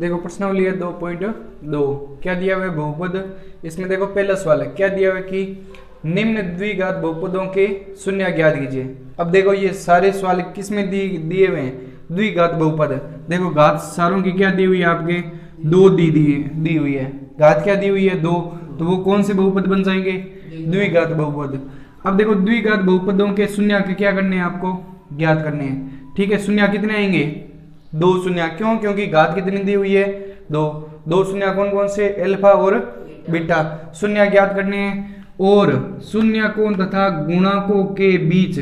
देखो प्रश्नावली है 2.2, क्या दिया हुआ है बहुपद। इसमें देखो पहला सवाल है, क्या दिया हुआ है कि निम्न द्विघात बहुपदों के शून्य ज्ञात कीजिए। अब देखो ये सारे सवाल किस में दिए हुए हैं, द्विघात बहुपद। देखो घात सारों की क्या दी हुई है, आपके दो दी हुई है। घात क्या दी हुई है, दो, तो वो कौन से बहुपद बन जाएंगे, द्विघात बहुपद। अब देखो द्विघात बहुपदों के शून्य के क्या करने हैं, आपको ज्ञात करने हैं। ठीक है, शून्य कितने आएंगे, दो शून्य। क्यों, क्योंकि घात कितनी दी हुई है, दो शून्य कौन कौन से, अल्फा और बीटा। शून्य ज्ञात करने हैं और शून्यकों तथा गुणकों के बीच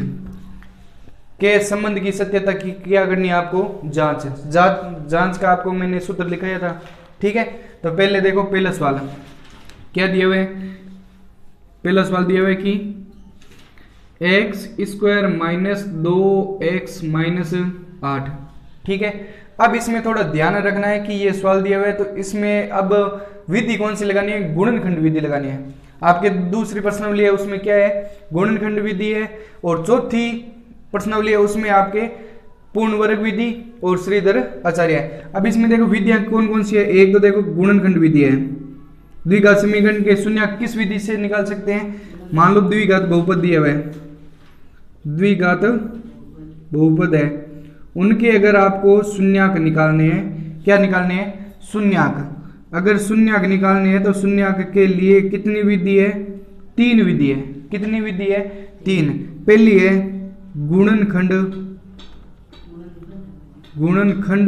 के संबंध की सत्यता की क्या करनी है आपको, जांच का आपको मैंने सूत्र लिखाया था। ठीक है, तो पहले देखो पहला सवाल क्या दिया हुआ है, पहला सवाल दिया हुआ है कि x square minus 2x minus 8। ठीक है, अब इसमें थोड़ा ध्यान रखना है कि ये सवाल दिया हुआ है, तो इसमें अब विधि कौन सी लगानी है, गुणनखंड विधि लगानी है। आपके दूसरी प्रश्नावली है उसमें क्या है, गुणनखंड विधि है, और चौथी प्रश्नावली है उसमें आपके पूर्ण वर्ग विधि और श्रीधर आचार्य है। अब इसमें देखो विधियां कौन कौन सी है, एक तो देखो गुणनखंड विधि है। द्विघात समीकरण के शून्य किस विधि से निकाल सकते हैं, मान लो द्विघात बहुपद दिया हुआ है, द्विघात बहुपद है, उनके अगर आपको शून्यक निकालने हैं, क्या निकालने हैं, शून्यक। अगर शून्यक निकालने हैं तो शून्यक के लिए कितनी विधि है, तीन विधि है। कितनी विधि है, तीन। पहली है गुणनखंड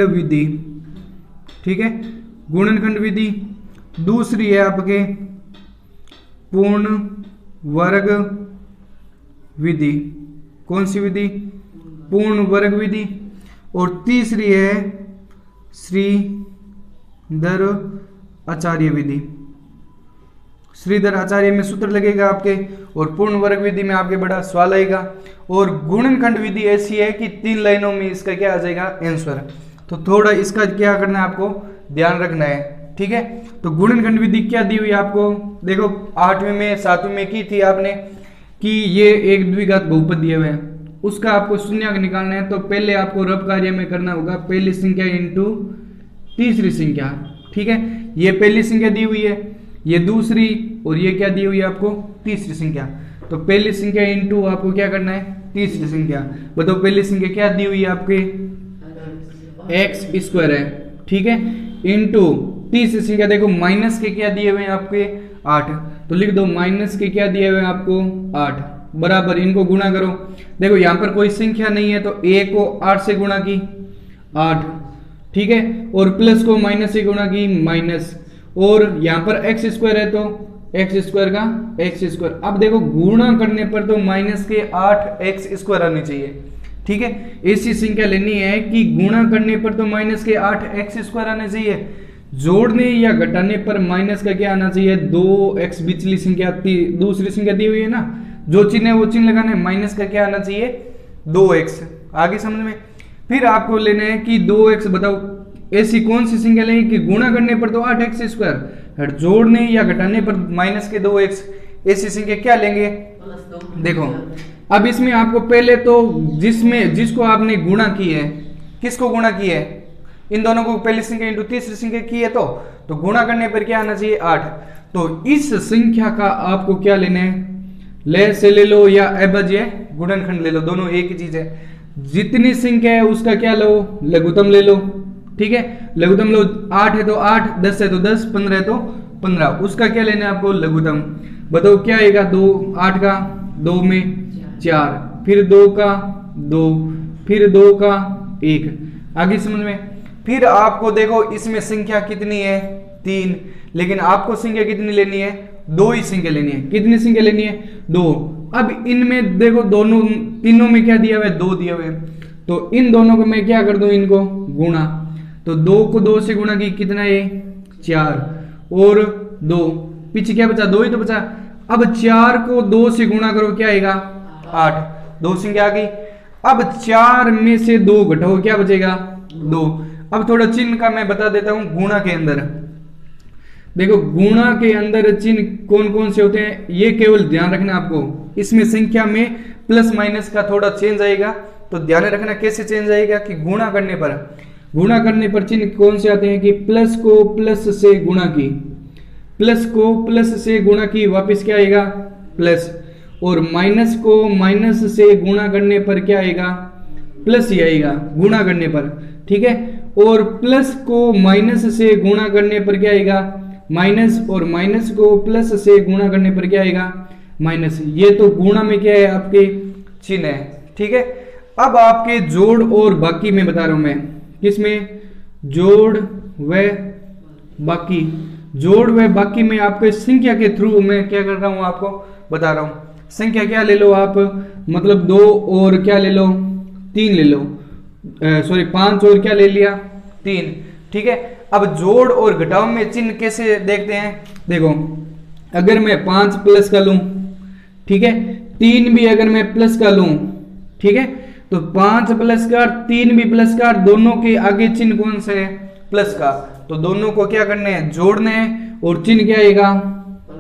विधि। ठीक है, गुणनखंड विधि। दूसरी है आपके पूर्ण वर्ग विधि। कौन सी विधि, पूर्ण वर्ग विधि। और तीसरी है श्रीधर आचार्य विधि। श्रीधर आचार्य में सूत्र लगेगा आपके, और पूर्ण वर्ग विधि में आपके बड़ा सवाल आएगा। और गुणनखंड विधि ऐसी है कि 3 लाइनों में इसका क्या आ जाएगा, आंसर। तो थोड़ा इसका क्या करना है, आपको ध्यान रखना है। ठीक है, तो गुणनखंड विधि क्या दी हुई आपको, देखो 8वीं में 7वीं में की थी आपने कि ये एक द्विघात बहुपद दिए हुए हैं, उसका आपको शून्यक निकालना है। तो पहले आपको रब कार्य में करना होगा, पहली संख्या इंटू तीसरी संख्या। ठीक है, ये पहली संख्या दी हुई है, ये दूसरी, और ये क्या दी हुई है आपको, तीसरी संख्या। तो पहली संख्या इंटू आपको क्या करना है, तीसरी संख्या। बताओ पहली संख्या क्या दी हुई है आपके, एक्स स्क्वायर है। ठीक है, इंटू तीसरी संख्या देखो माइनस के क्या दिए हुए हैं आपके, 8। तो लिख दो माइनस के क्या दिए हुए हैं आपको, 8, बराबर इनको गुणा करो। देखो यहां पर कोई संख्या नहीं है, तो a को 8 से गुणा की 8। ठीक है, और प्लस को माइनस से गुणा की माइनस, और यहां पर एक्स स्क्वायर है तो एक्स स्क्वायर का एक्स स्क्वायर। अब देखो गुणा करने पर तो माइनस के 8 एक्स स्क्वायर आने चाहिए। ठीक है, ऐसी संख्या लेनी है कि गुणा करने पर तो माइनस के 8 एक्स स्क्वायर आने चाहिए, जोड़ने या घटाने पर माइनस का क्या आना चाहिए, 2x। पिछली संख्या दूसरी संख्या दी हुई है ना, जो चिन्ह है वो चिन्ह लगाना है, माइनस का क्या आना चाहिए, 2x। आगे समझ में। फिर आपको लेना है कि 2x, बताओ ऐसी कौन सी संख्या लेंगे कि गुणा करने पर तो 8x स्क्वायर, जोड़ने या घटाने पर माइनस के 2x। ऐसी संख्या क्या लेंगे, देखो अब इसमें आपको पहले तो जिसको आपने गुणा की है, किसको गुणा की है, इन दोनों को पहली संख्या इंटू तीसरी संख्या की है, तो गुणा करने पर क्या आना चाहिए, 8। तो इस संख्या का आपको क्या लेना है, ले से ले लो या अभाज्य गुणनखंड ले लो, दोनों एक ही चीज है। जितनी संख्या है उसका क्या लो, लघुत्तम ले लो। ठीक है, लघुत्तम लो, 8 है तो 8, 10 है तो 10, 15 है तो 15, उसका क्या लेना है आपको, लघुत्तम। बताओ क्या आएगा, 2, 8 का 2 में 4, फिर 2 का 2, फिर 2 का 1। आगे समझ में। फिर आपको देखो इसमें संख्या कितनी है, 3, लेकिन आपको संख्या कितनी लेनी है, 2 ही संख्या लेनी है। कितनी संख्या लेनी है, 2। अब इनमें देखो दोनों तीनों में क्या दिया हुआ है, 2 दिया हुआ है, तो इन दोनों को मैं क्या कर दूं, इनको गुणा। तो 2 को 2 से गुणा की कितना है, 4, और 2 पीछे क्या बचा, 2 ही तो बचा। अब 4 को 2 से गुणा करो, क्या आएगा, 8, 2 संख्या आ गई। अब 4 में से 2 घटाओ, क्या बचेगा, 2। अब थोड़ा चिन्ह का मैं बता देता हूं, गुणा के अंदर देखो, गुणा के अंदर चिन्ह कौन कौन से होते हैं, ये केवल ध्यान रखना आपको। इसमें संख्या में प्लस माइनस का थोड़ा चेंज आएगा, तो ध्यान रखना कैसे चेंज आएगा कि गुणा करने पर गुणा करने पर चिन्ह कौन से आते हैं कि प्लस को प्लस से गुणा की, प्लस को प्लस से गुणा की वापस क्या आएगा प्लस, और माइनस को माइनस से गुणा करने पर क्या आएगा प्लस ही आएगा गुणा करने पर, ठीक है। और प्लस को माइनस से गुणा करने पर क्या आएगा माइनस, और माइनस को प्लस से गुणा करने पर क्या आएगा माइनस। ये तो गुणा में क्या है आपके चिन्ह है, ठीक है। अब आपके जोड़ और बाकी में बता रहा हूं मैं, किसमें जोड़ व बाकी, जोड़ व बाकी में आपके संख्या के थ्रू मैं क्या कर रहा हूं आपको बता रहा हूं। संख्या क्या ले लो आप, मतलब 2 और क्या ले लो 3 ले लो, सॉरी 5 और क्या ले लिया 3, ठीक है। अब जोड़ और घटाव में चिन्ह कैसे देखते हैं, देखो अगर मैं 5 प्लस का लूं, ठीक है, 3 भी अगर मैं प्लस का लूं, ठीक है, तो 5 प्लस का 3 भी प्लस का, दोनों के आगे चिन्ह कौन सा है प्लस का, तो दोनों को क्या करने हैं जोड़ने हैं, और चिन्ह क्या आएगा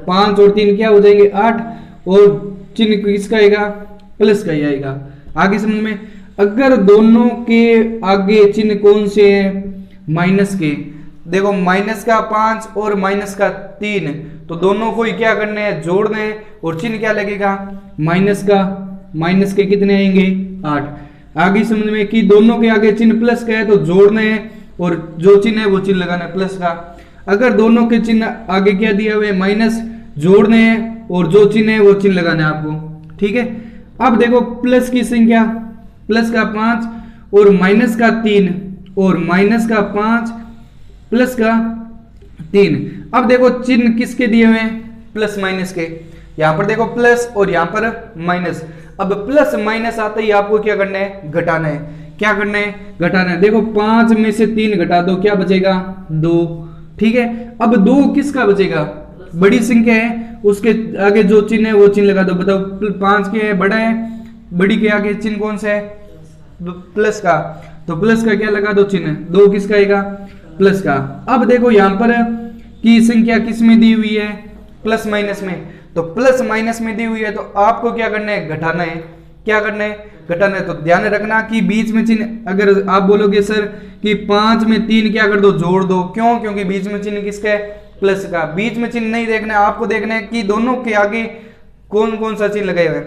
5 और 3 क्या हो जाएंगे 8, और चिन्ह किसका आएगा प्लस का ही आएगा। आगे समझ में, अगर दोनों के आगे चिन्ह कौन से हैं माइनस के, देखो माइनस का 5 और माइनस का 3, तो दोनों को ही क्या करने हैं जोड़ने हैं, और चिन्ह क्या लगेगा माइनस का, माइनस के कितने आएंगे 8। आगे समझ में कि दोनों के आगे चिन्ह प्लस का है तो जोड़ने हैं, और जो चिन्ह है वो चिन्ह लगाना है प्लस का। अगर दोनों के चिन्ह आगे क्या दिया हुआ है माइनस, जोड़ने हैं, और जो चिन्ह है वो चिन्ह लगाना है आपको, ठीक है। अब देखो प्लस की संख्या, प्लस का 5 और माइनस का 3 और माइनस का 5 प्लस का 3। अब देखो चिन्ह किसके दिए हुए हैं प्लस माइनस के, यहां पर देखो प्लस और यहां पर माइनस। अब प्लस माइनस आते ही आपको क्या करना है घटाना है, क्या करना है घटाना है। देखो 5 में से 3 घटा दो क्या बचेगा 2, ठीक है। अब 2 किसका बचेगा बड़ी संख्या है, उसके आगे जो चिन्ह है वो चिन्ह लगा दो। बताओ 5 के है बड़ा है, बड़ी के आगे चिन्ह कौन सा है प्लस का, तो प्लस का क्या लगा दो चिन्ह, 2 किसका आएगा प्लस का। अब देखो यहां पर की संख्या किस में दी हुई है प्लस माइनस में, तो प्लस माइनस में दी हुई है, तो आपको क्या करना है घटाना है, क्या करना है घटाना है। तो ध्यान रखना कि बीच में चिन्ह, अगर आप बोलोगे सर कि 5 में 3 क्या कर दो जोड़ दो, क्यों, क्योंकि बीच में चिन्ह किसका है प्लस का। बीच में चिन्ह नहीं देखना है, आपको देखना है कि दोनों के आगे कौन कौन सा चिन्ह लगाए हुए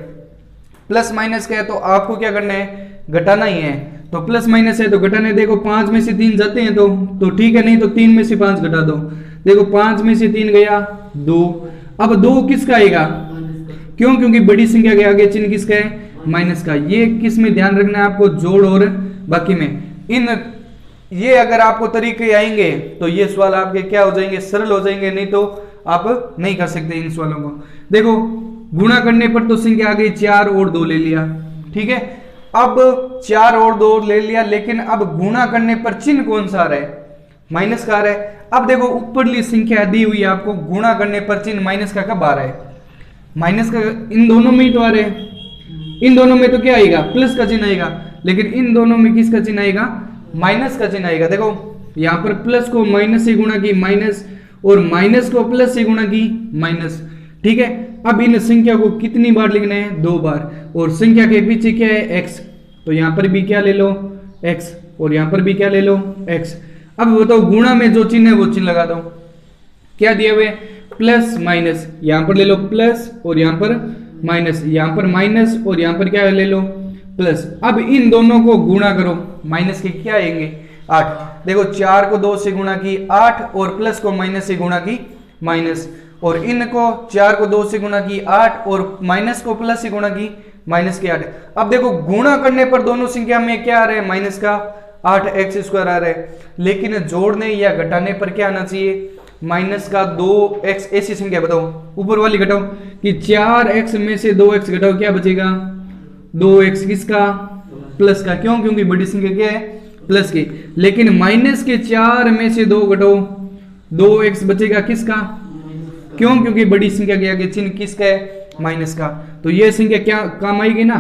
प्लस माइनस का है, तो आपको क्या करना है घटाना ही है। तो प्लस माइनस है तो घटाने, देखो 5 में से 3 जाते हैं तो ठीक है, नहीं तो 3 में से 5 घटा दो। देखो 5 में से 3 गया 2, अब 2 किसका आएगा, क्यों, क्योंकि बड़ी संख्या के आगे चिन्ह किसका है माइनस का। ये किस में ध्यान रखना है आपको जोड़ और बाकी में। इन ये अगर आपको तरीके आएंगे तो ये सवाल आपके क्या हो जाएंगे सरल हो जाएंगे, नहीं तो आप नहीं कर सकते इन सवालों को। देखो गुणा करने पर तो संख्या आ गई 4 और 2 ले लिया, ठीक है। अब 4 और 2 ले लिया, लेकिन अब गुणा करने पर चिन्ह कौन सा आ रहा है माइनस का आ रहा है। अब देखो ऊपरली संख्या दी हुई है आपको, गुणा करने पर चिन्ह माइनस का कब आ रहा है माइनस का, इन दोनों में ही तो आ रहे हैं। इन दोनों में तो क्या आएगा प्लस का चिन्ह आएगा, लेकिन इन दोनों में किसका चिन्ह आएगा माइनस का चिन्ह आएगा। देखो यहां पर प्लस को माइनस से गुणा की माइनस, और माइनस को प्लस से गुणा की माइनस, ठीक है। अब इन संख्या को कितनी बार लिखना है 2 बार, और संख्या के पीछे क्या है x, तो यहां पर भी क्या ले लो x, और यहां पर भी क्या ले लो x। अब बताओ गुणा में जो चिन्ह है वो चिन्ह लगा दो, क्या दिए हुए प्लस माइनस, यहां पर ले लो प्लस और यहां पर माइनस, यहां पर माइनस और यहां पर क्या ले लो प्लस। अब इन दोनों को गुणा करो, माइनस के क्या आएंगे 8। देखो 4 को 2 से गुणा की 8, और प्लस को माइनस से गुणा की माइनस, और इनको 4 को 2 से गुणा की 8, और माइनस को प्लस से गुणा की माइनस के 8। अब देखो गुणा करने पर दोनों संख्या में क्या आ रहा है माइनस का 8x² आ रहा है, लेकिन जोड़ने या घटाने पर क्या आना चाहिए माइनस का 2x। ऐसी संख्या बताओ ऊपर वाली घटाओ कि 4x में से 2x घटाओ क्या बचेगा 2x, किसका प्लस का, क्यों, क्योंकि बड़ी संख्या क्या है प्लस की। लेकिन माइनस के 4 में से 2 घटाओ 2x बचेगा किसका, क्यों, क्योंकि बड़ी संख्या के आगे चिन्ह किसका है माइनस का। तो ये संख्या क्या काम आएगी ना,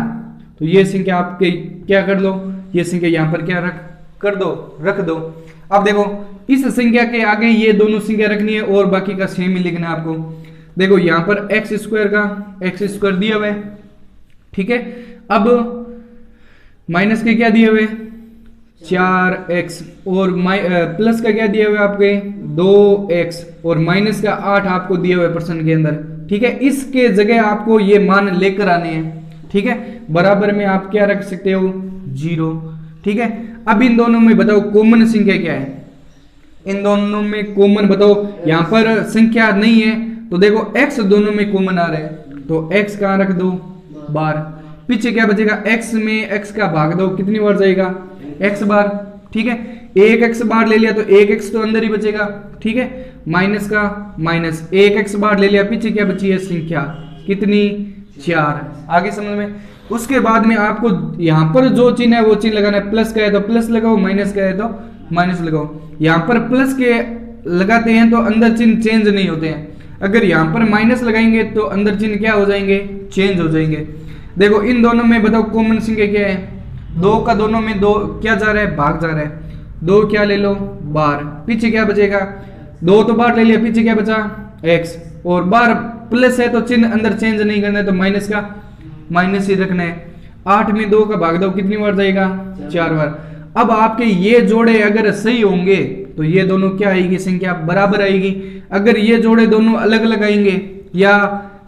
तो ये संख्या आपके क्या कर लो, ये संख्या यहां पर क्या रख दो। अब देखो इस संख्या के आगे ये दोनों संख्या रखनी है, और बाकी का सेम ही लिखना है आपको। देखो यहां पर x² का x² दिया हुआ है, ठीक है। अब माइनस के क्या दिए हुए 4x और प्लस का क्या दिया हुआ है आपके 2x और माइनस का 8 आपको दिया हुआ है परसेंट के अंदर। ठीक है, इसके जगह आपको ये मान लेकर आने हैं। ठीक है, बराबर में आप क्या रख सकते हो 0। ठीक है, अब इन दोनों में बताओ कॉमन संख्या क्या है, इन दोनों में कॉमन बताओ। यहां पर संख्या नहीं है तो देखो x दोनों में कॉमन आ रहा है तो x कहां रख दो 12, पीछे क्या बचेगा x में x का भाग दो कितनी बार जाएगा x बार। ठीक है, एक x बार ले लिया तो एक x तो अंदर ही बचेगा। ठीक है, माइनस का माइनस, एक x बार ले लिया, पीछे क्या बची है संख्या कितनी 4। आगे समझ में। उसके बाद में आपको यहां पर जो चिन्ह है वो चिन्ह लगाना है, प्लस का है तो प्लस लगाओ, माइनस का है तो माइनस लगाओ। यहां पर प्लस के लगाते हैं तो अंदर चिन्ह चेंज नहीं होते हैं, अगर यहां पर माइनस लगाएंगे तो अंदर चिन्ह क्या हो जाएंगे चेंज हो जाएंगे। देखो इन दोनों में बताओ कॉमन संख्या क्या है, 2 का दोनों में 2 क्या जा रहा है भाग जा रहा है, 2 क्या ले लो 12, पीछे क्या बचेगा 2 तो बाहर ले लिया, पीछे क्या बचा x और बार प्लस है तो चिन्ह अंदर चेंज नहीं करना है तो माइनस का माइनस ही रखना है। 8 में 2 का भाग दो कितनी बार जाएगा 4 बार। अब आपके ये जोड़े अगर सही होंगे तो ये दोनों क्या आएगी संख्या बराबर आएगी, अगर ये जोड़े दोनों अलग अलग आएंगे या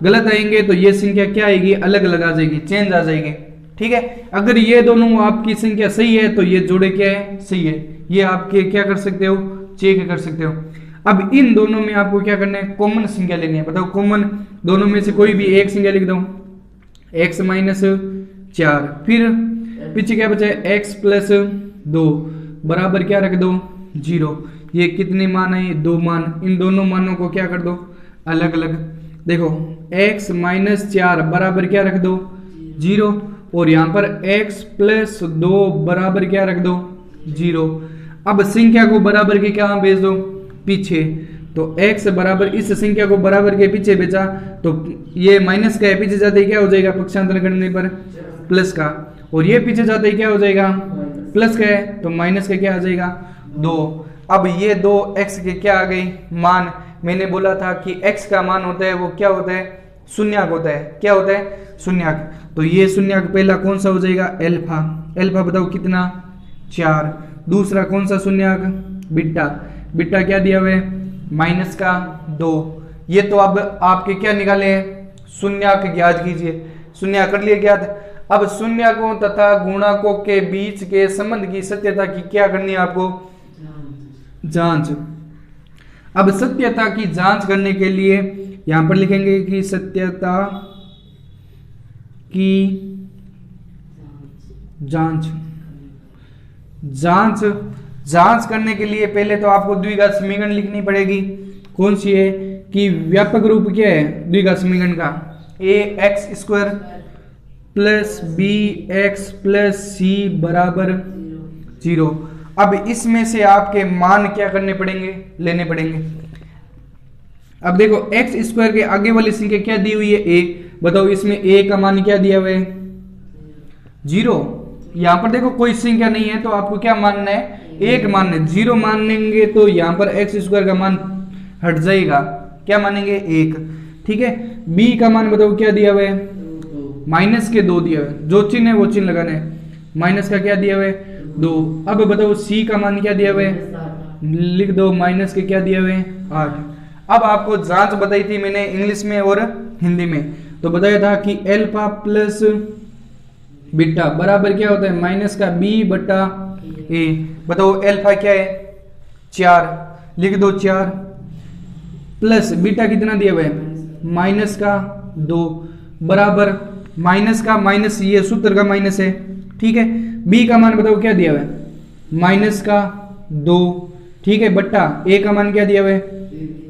गलत आएंगे तो ये संख्या क्या आएगी अलग अलग आ जाएगी, चेंज आ जाएगी। ठीक है, अगर ये दोनों आपकी संख्या सही है तो ये जोड़े क्या है सही है, ये आपके क्या कर सकते हो चेक कर सकते हो। अब इन दोनों में आपको क्या करना है कॉमन संख्या लेनी है, बताओ कॉमन दोनों में से कोई भी एक संख्या लिख दो, x माइनस 4, फिर पीछे क्या बचा है x प्लस 2 बराबर क्या रख दो 0। ये कितने मान है 2 मान, इन दोनों मानों को क्या कर दो अलग अलग। देखो x माइनस 4 बराबर क्या रख दो 0 और यहाँ पर x प्लस 2 बराबर क्या रख दो 0। अब संख्या को बराबर के क्या भेज दो पीछे, तो x बराबर इस संख्या को बराबर के पीछे भेजा तो ये माइनस का है, पीछे जाते ही क्या हो जाएगा पक्षांतर करने पर प्लस का, और ये पीछे जाते ही क्या हो जाएगा प्लस का है तो माइनस का क्या आ जाएगा 2। अब ये 2 x के क्या आ गई मान, मैंने बोला था कि x का मान होता है वो क्या होता है शून्यक होता है, क्या होता है शून्यक। तो ये शून्यक पहला कौन सा हो जाएगा अल्फा, अल्फा बताओ कितना 4। दूसरा कौन सा शून्यक बीटा, बीटा क्या दिया हुआ है माइनस का 2। ये तो अब आपके क्या निकाले हैं शून्यक ज्ञात कीजिए, शून्यक कर लिए ज्ञात। अब शून्यकों तथा गुणकों के बीच के संबंध की सत्यता की क्या करनी है आपको जांच। अब सत्यता की जांच करने के लिए यहां पर लिखेंगे कि सत्यता की जांच, जांच जांच करने के लिए पहले तो आपको द्विघात समीकरण लिखनी पड़ेगी। कौन सी है कि व्यापक रूप क्या है द्विघात समीकरण का ax² plus bx plus c बराबर 0। अब इसमें से आपके मान क्या करने पड़ेंगे लेने पड़ेंगे। अब देखो x² के आगे वाली संख्या क्या दी हुई है a, बताओ इसमें a का मान क्या दिया हुआ है 0। यहां पर देखो कोई संख्या नहीं है तो आपको क्या मानना है 1 मानना है, 0 मानेंगे तो यहां पर x² का मान हट जाएगा, क्या मानेंगे 1। ठीक है, b का मान बताओ क्या दिया हुआ है माइनस के 2 दिया हुआ है, जो चिन्ह है वो चिन्ह लगाना है, माइनस का क्या दिया हुआ है 2। अब बताओ c का मान क्या दिया हुआ है लिख दो, माइनस के क्या दिया हुआ है 8। अब आपको जांच बताई थी मैंने इंग्लिश में और हिंदी में, तो बताया था कि अल्फा प्लस बीटा बराबर क्या होता है माइनस का b बटा a। बताओ अल्फा क्या है 4, लिख दो 4 प्लस बीटा कितना दिया हुआ है माइनस का 2 बराबर माइनस का माइनस, ये सूत्र का माइनस है। ठीक है, b का मान बताओ क्या दिया हुआ है माइनस का 2। ठीक है, बट्टा a का मान क्या दिया हुआ है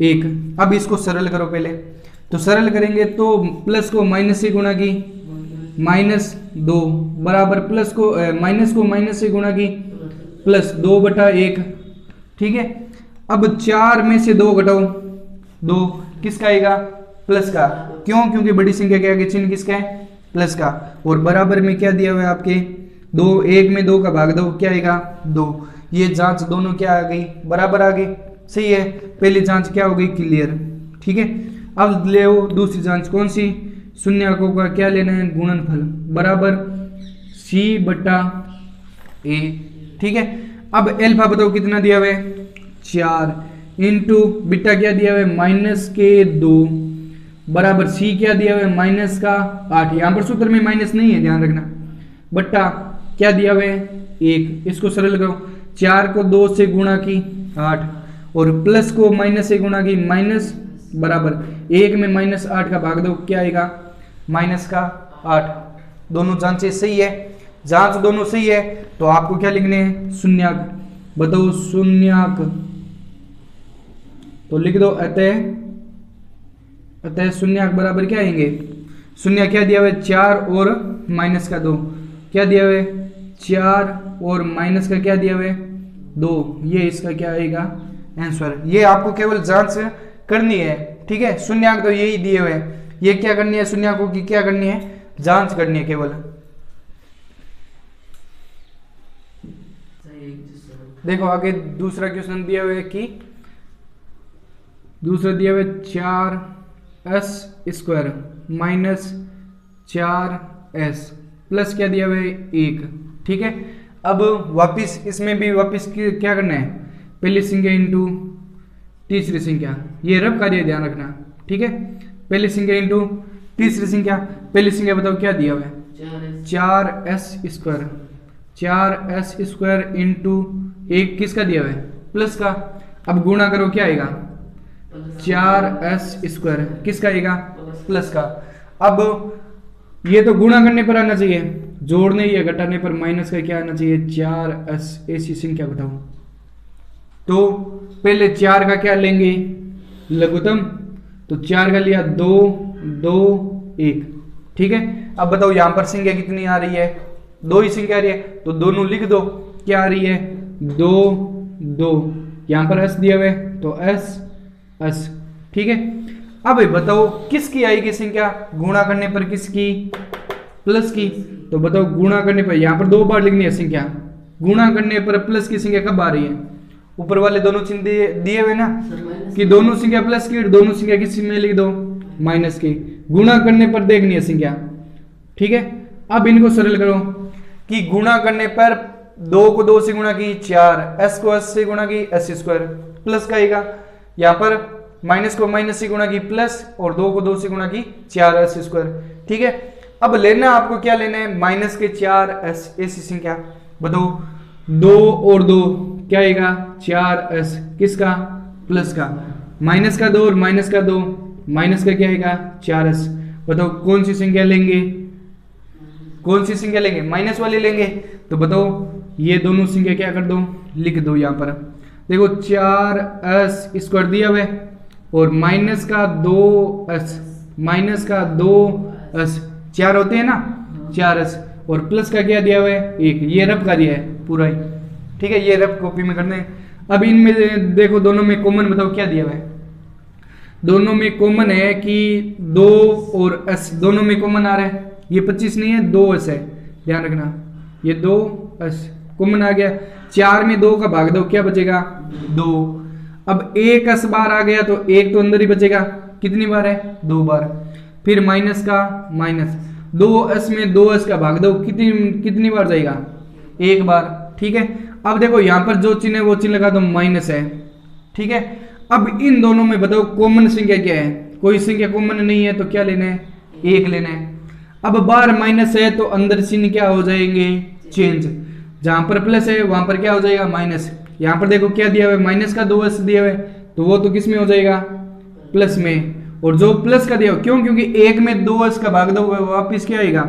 1। अब इसको सरल करो पहले, तो सरल करेंगे तो प्लस को माइनस से गुणा की -2 बराबर प्लस को माइनस को माइनस से गुणा की प्लस 2 बटा 1। ठीक है, अब 4 में से 2 घटाओ 2 किसका आएगा प्लस का, क्यों क्योंकि बड़ी संख्या के आगे चिन्ह किसका है प्लस का, और बराबर में क्या दिया हुआ है आपके 2, 1 में 2 का भाग दो क्या आएगा 2। ये जांच दोनों क्या आ गई बराबर आ गई, सही है। पहली जांच क्या हो गई क्लियर। ठीक है, अब ले दूसरी जांच कौन सी, शून्यकों का क्या लेना है गुणनफल बराबर c बटा a। ठीक है। अब अल्फा बताओ कितना दिया हुआ है 4 इंटू बीटा क्या दिया हुआ है -2 बराबर सी क्या दिया हुआ है -8। यहां पर सूत्र में माइनस नहीं है ध्यान रखना, बट्टा क्या दिया हुआ है 1। इसको सरल करो, 4 को 2 से गुणा की 8 और प्लस को माइनस से गुणा की माइनस बराबर 1 में -8 का भाग दो क्या आएगा -8। दोनों जांचें सही है, जांच दोनों सही है तो आपको क्या लिखने हैं शून्याक। बताओ शून्याक तो लिख दो अतः शून्याक बराबर क्या आएंगे, शून्य क्या दिया हुआ है 4 और -2 क्या दिया हुआ है 4 और माइनस का क्या दिया हुआ है 2। ये इसका क्या आएगा आंसर। ये आपको केवल जांच करनी है, ठीक है। शून्याक तो यही दिए हुए हैं, ये क्या करनी है शून्याकों की क्या करनी है जांच करनी है केवल। देखो आगे दूसरा क्वेश्चन दिया हुआ है कि दूसरा दिया हुआ है 4s² -4s प्लस क्या दिया हुआ है 1, ठीक है। अब वापिस इसमें भी वापिस क्या करना है पहली संख्या इंटू तीसरी संख्या, ये रब कार्य ध्यान रखना, ठीक है। पहली संख्या इंटू तीसरी संख्या, पहली संख्या बताओ क्या दिया हुआ है 4s² इंटू 1 किसका दिया हुआ है प्लस का। अब गुणा करो क्या आएगा 4s² किसका आएगा प्लस का। अब ये तो गुणा करने पर आना चाहिए, जोड़ने या घटाने पर माइनस का क्या आना चाहिए 4s। ऐसी संख्या बताओ तो पहले 4 का क्या लेंगे लघुत्तम, तो 4 का लिया 2 2 1, ठीक है। अब बताओ यहां पर संख्या कितनी आ रही है 2 ही संख्या आ रही है तो दोनों लिख दो क्या आ रही है 2 2। यहां पर s दिया हुआ है तो s, ठीक है। अब बताओ किसकी आएगी संख्या गुणा करने पर किसकी प्लस की। तो बताओ गुणा करने पर यहां पर 2 बार लिखनी है संख्या, गुणा करने पर प्लस की संख्या कब आ रही है ऊपर वाले दोनों चिन्ह दिए हुए ना कि दोनों संख्या प्लस की दोनों संख्या किस में लिख दो माइनस की। गुणा करने पर देखनी है संख्या, ठीक है। अब इनको सरल करो कि गुणा करने पर 2 को 2 से गुणा की 4, s को s से गुणा की s² प्लस का आएगा, यहाँ पर माइनस को माइनस से गुणा की प्लस और 2 को 2 से गुणा की 4s², ठीक है। अब लेना आपको क्या लेना है माइनस के 4s ऐसी संख्या। बताओ 2 और 2 क्या आएगा 4s किसका प्लस का, माइनस का 2 और माइनस का 2 माइनस का क्या आएगा 4s। बताओ कौन सी संख्या लेंगे, कौन सी संख्या लेंगे माइनस वाली लेंगे। तो बताओ ये दोनों संख्या क्या कर दो लिख दो। यहां पर देखो 4s² दिया हुआ है और माइनस का 2s, माइनस का 2s 4 होते हैं ना 4s और प्लस का क्या दिया हुआ है 1। ये रब का दिया है पूरा ही, ठीक है। ये रब कॉपी में करने। अब इनमें देखो दोनों में कॉमन बताओ क्या दिया हुआ है, दोनों में कॉमन है कि 2 और s दोनों में कॉमन आ रहा है। ये 25 नहीं है 2s है ध्यान रखना, ये 2s कॉमन आ गया। 4 में 2 का भाग दो क्या बचेगा 2। अब 1s बार आ गया तो 1 तो अंदर ही बचेगा, कितनी बार है 2 बार। फिर माइनस का माइनस 2s में 2s का भाग दो कितनी बार जाएगा 1 बार, ठीक है। अब देखो यहां पर जो चिन्ह है वो चिन्ह लगा दो माइनस है, ठीक है। अब इन दोनों में बताओ कॉमन संख्या क्या है, कोई संख्या कॉमन नहीं है तो क्या लेना है 1 लेना है। अब बाहर माइनस है तो अंदर चिन्ह क्या हो जाएंगे चेंज, जहां पर प्लस है वहां पर क्या हो जाएगा माइनस। यहां पर देखो क्या दिया हुआ है माइनस का 2s दिया हुआ है तो वो तो किस में हो जाएगा प्लस में, और जो प्लस का दिया क्यों क्योंकि 1 में 2s का भाग दो वापिस क्या आएगा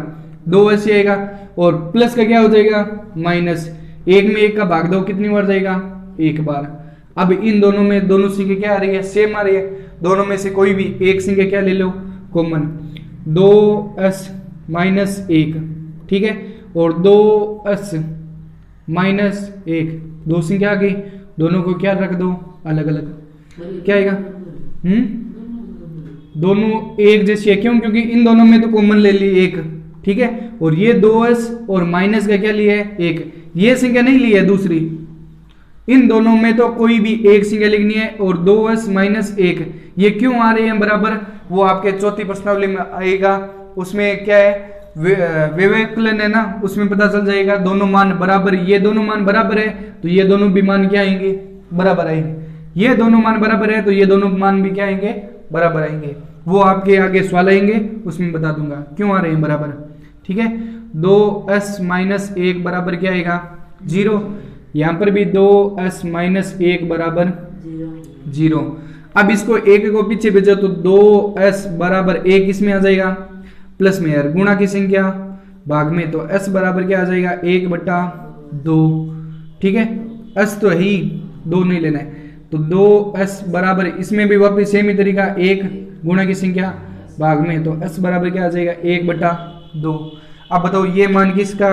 2s ही आएगा और प्लस का क्या हो जाएगा माइनस। 1 में 1 का भाग दो कितनी बार जाएगा 1 बार। अब इन दोनों में दोनों संख्या क्या आ रही है सेम आ रही है, दोनों में से कोई भी एक संख्या क्या ले लो कॉमन 2s -1, ठीक है। और 2s -1 दो संख्या आ गई, दोनों को क्या रख दो अलग अलग, क्या आएगा दोनों एक जैसी है क्यों क्योंकि इन दोनों में तो कॉमन ले ली 1, ठीक है। और ये 2s और माइनस का क्या लिया है 1, ये संख्या नहीं ली है दूसरी। इन दोनों में तो कोई भी एक संख्या लिखनी है और 2s -1 ये क्यों आ रही है बराबर, वो आपके चौथी प्रश्नावली में आएगा। उसमें क्या है व्यवकलन है ना, उसमें पता चल जाएगा दोनों मान बराबर, ये दोनों मान बराबर है तो ये दोनों भी मान क्या आएंगे, बराबर आएंगे। ये दोनों मान बराबर है तो ये दोनों मान भी क्या आएंगे, बराबर आएंगे। वो आपके आगे सवाल आएंगे उसमें बता दूंगा क्यों आ रहे हैं बराबर। ठीक है, 2s माइनस 1 बराबर क्या आएगा, 0। यहाँ पर भी 2s माइनस 1 बराबर 0। अब इसको एक को पीछे भेजो तो 2s बराबर 1 इसमें आ जाएगा, प्लस में यार गुणा की संख्या भाग में, तो s बराबर क्या आ जाएगा, 1/2। ठीक है, s तो है ही, 2 नहीं लेना है, तो 2s बराबर, इसमें भी वापस सेम ही तरीका, 1 गुणा की संख्या भाग में, तो s बराबर क्या आ जाएगा, 1/2। अब बताओ ये मान किसका,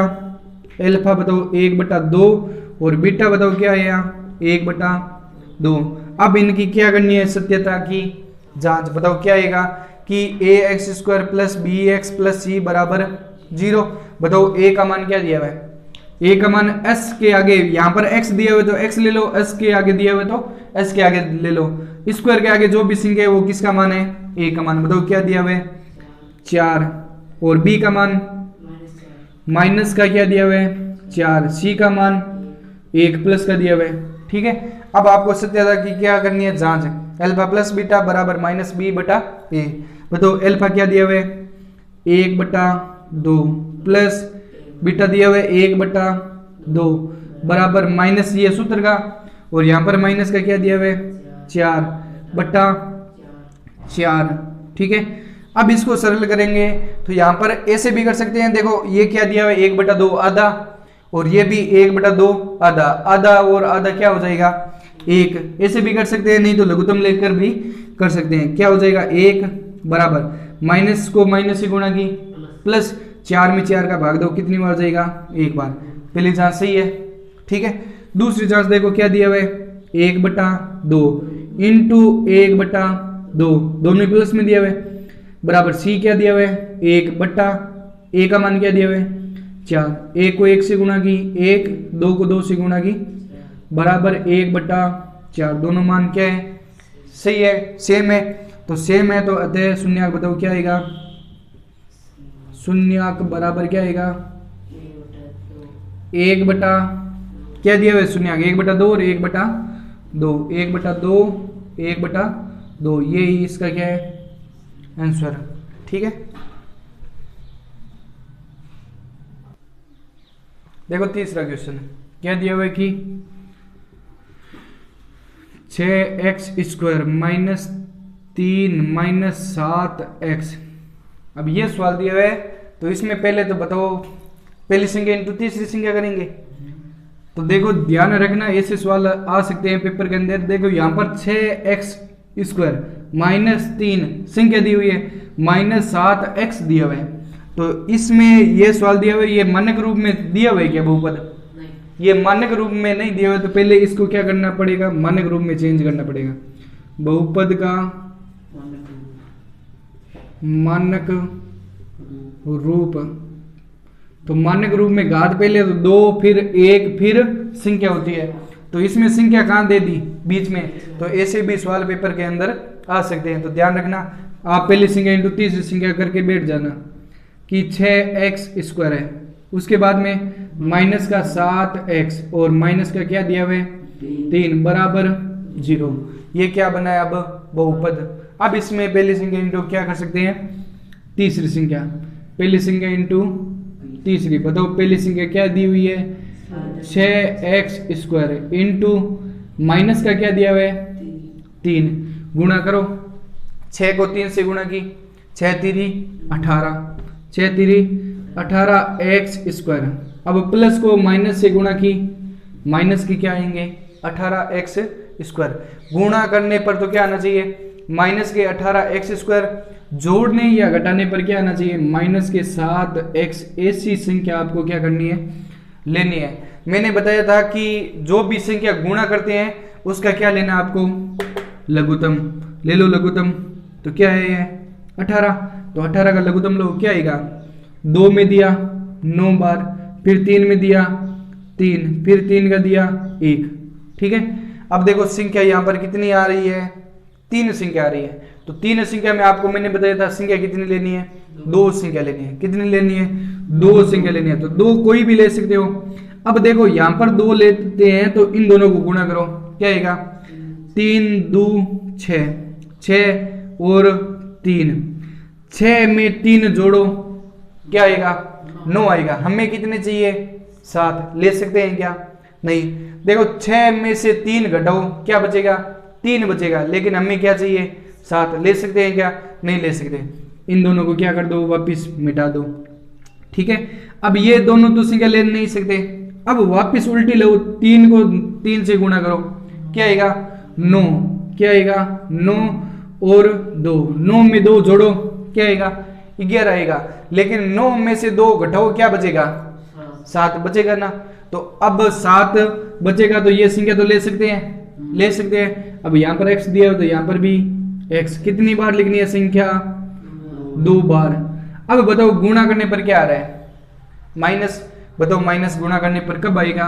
अल्फा बताओ 1/2 और बीटा बताओ क्या है यहाँ 1/2। अब इनकी क्या करनी है, सत्यता की जांच। बताओ क्या आएगा कि ax² plus bx plus c बराबर 0। बताओ a का मान क्या दिया हुआ है, a का मान s के आगे, यहाँ पर x दिया हुआ है तो x ले लो, s के आगे दिया हुआ है तो s के आगे ले लो, स्क्वायर के आगे जो भी संख्या है वो किसका मान है, a का मान। बताओ क्या दिया हुआ है, 4, और b का मान माइनस का क्या दिया हुआ है, 4, c का मान 1 प्लस का दिया हुआ है। ठीक है, अब आपको सत्यता की क्या करनी है, जांच। अल्फा प्लस बीटा बराबर माइनस b/a। बताओ अल्फा क्या दिया हुआ है, 1/2 प्लस बीटा दिया हुआ है 1/2 बराबर माइनस ये सूत्र का, और यहाँ पर माइनस का क्या दिया हुआ है, 4/4। ठीक है, अब इसको सरल करेंगे तो यहाँ पर ऐसे भी कर सकते हैं, देखो ये क्या दिया हुआ है, 1/2 आधा, और ये भी 1/2 आधा, आधा और आधा क्या हो जाएगा, 1। ऐसे भी कर सकते हैं, नहीं तो लघुत्तम लेकर भी कर सकते हैं। क्या हो जाएगा, 1 बराबर माइनस को माइनस से गुणा की प्लस 4 में 4 का भाग दो, कितनी बार जाएगा, 1 बार। पहली जांच सही है। ठीक है, दूसरी जांच देखो क्या दिया हुआ है, 1/2 इंटू 1/2, दोनों प्लस में दिया हुआ है, बराबर सी क्या दिया हुआ है, 1/a का मान क्या दिया हुआ है, 4। 1 को 1 से गुणा की 1, 2 को 2 से गुणा की बराबर 1/4। दोनों मान क्या है, सही है, सेम है, तो सेम है तो अतः शून्याक बताओ क्या आएगा, शून्याक बराबर क्या आएगा, 1 क्या दिया हुआ है शून्याक, 1/2 और 1/2, 1/2 ये इसका क्या है आंसर। ठीक है, देखो तीसरा क्वेश्चन क्या दिया हुआ है कि 6x² माइनस 3 माइनस 7x। अब ये सवाल दिया हुआ है तो इसमें पहले तो बताओ पहली संख्या इंटू तीसरी संख्या करेंगे। तो देखो ध्यान रखना ऐसे सवाल आ सकते हैं पेपर के अंदर। देखो यहाँ पर 6x² माइनस 3 संख्या दी हुई है, माइनस 7x दिया हुआ है, तो इसमें ये सवाल दिया हुआ है, ये मानक रूप में दिया हुआ है क्या बहुपद, ये मानक रूप में नहीं दिया हुआ है, तो पहले इसको क्या करना पड़ेगा, मानक रूप में चेंज करना पड़ेगा। बहुपद का मानक रूप, तो मानक रूप में घात पहले तो 2 फिर 1 फिर संख्या होती है, तो इसमें संख्या कहाँ दे दी बीच में, तो ऐसे भी सवाल पेपर के अंदर आ सकते हैं। तो ध्यान रखना, आप पहली संख्या इंटू तीसरी संख्या करके बैठ जाना कि 6x² है, उसके बाद में माइनस का 7x और माइनस का क्या दिया हुआ है 3 बराबर 0। ये क्या बना है अब बहुपद। अब इसमें पहली संख्या इंटू क्या कर सकते हैं तीसरी संख्या, पहली संख्या इंटू तीसरी। बताओ पहली संख्या क्या दी हुई है 6x² इंटू माइनस का क्या दिया हुआ है 3, गुणा करो 6 को 3 से गुणा की 6 3 18, 6 3 18x²। अब प्लस को माइनस से गुणा की, माइनस की क्या आएंगे 18x²। गुणा करने पर तो क्या आना चाहिए माइनस के 18x², जोड़ने या घटाने पर क्या आना चाहिए माइनस के 7x। ऐसी संख्या आपको क्या करनी है लेनी है। मैंने बताया था कि जो भी संख्या गुणा करते हैं उसका क्या लेना आपको लघुत्तम, ले लो लघुत्तम। तो क्या है ये 18, तो 18 का लघुत्तम लो, क्या आएगा 2 में दिया 9 बार, फिर 3 में दिया 3, फिर 3 का दिया 1। ठीक है, अब देखो संख्या यहाँ पर कितनी आ रही है 3 संख्या आ रही है, तो 3 संख्या में आपको मैंने बताया था संख्या कितनी लेनी है दो संख्या लेनी है। कितनी लेनी है? दो संख्या लेनी है। तो दो कोई भी ले सकते हो। अब देखो यहां पर दो लेते हैं तो इन दोनों को गुणा करो, क्या आएगा? 3 2 6, 6 और 3, 6 में 3 जोड़ो, क्या आएगा? 9 आएगा। हमें कितने चाहिए? 7। ले सकते हैं क्या? नहीं। देखो 6 में से 3 घटाओ, क्या बचेगा? 3 बचेगा। लेकिन हमें क्या चाहिए? 7। ले सकते हैं क्या? नहीं ले सकते। इन दोनों को क्या कर दो? वापिस मिटा दो। ठीक है। अब ये दोनों तो संख्या ले नहीं सकते। अब वापिस उल्टी लो, 3 को 3 से गुणा करो, क्या आएगा? 9। क्या आएगा? 9 और 2, 9 में 2 जोड़ो, क्या आएगा? 11 आएगा। लेकिन 9 में से 2 घटाओ, क्या बचेगा? 7 बचेगा ना। तो अब 7 बचेगा तो ये संख्या तो ले सकते हैं, ले सकते हैं। अब यहाँ पर x दिया हो तो यहाँ पर भी x। कितनी बार लिखनी है संख्या? 2 बार। अब बताओ गुणा करने पर क्या आ रहा है? माइनस। बताओ माइनस गुणा करने पर कब आएगा?